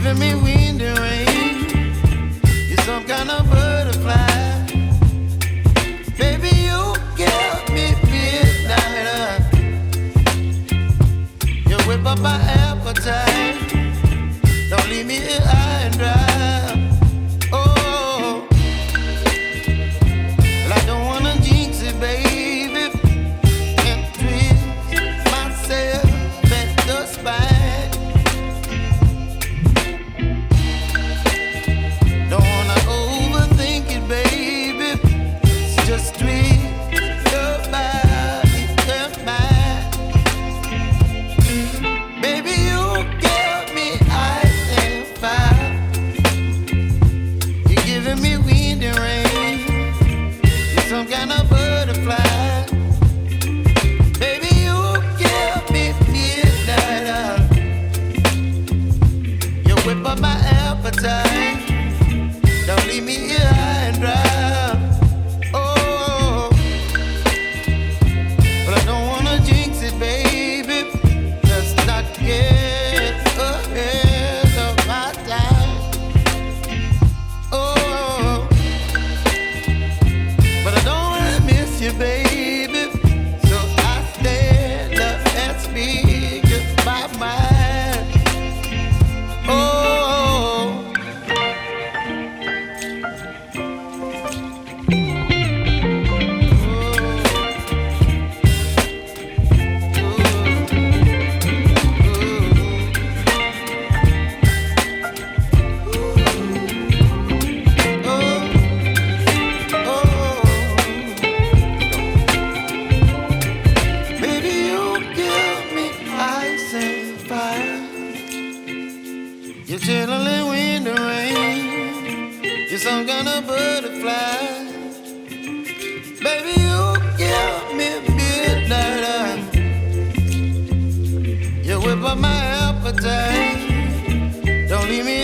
giving me wind and rain. You're some kind of butterfly. Baby, you give me midnight. You whip up my appetite. Don't leave me here high and dry. Oh, well, I don't wanna jinx it, baby, and twist myself at the spine. Don't wanna overthink it, baby. It's just twist your body and mine. Baby, you give me ice and fire. You're giving me wind and rain. You're some kind of butterfly. Baby, you give me midnight. You whip up my appetite. Don't leave me here high and dry. Oh, but I don't wanna jinx it, baby. Let's not get ahead of my time. Oh, but I don't wanna miss you, baby. So I stand up and speak my mind. Oh. Baby, you give me ice and fire. You're chilling wind and rain. You're some kind of butterfly. Baby, you give me midnight. You whip up my appetite. Don't leave me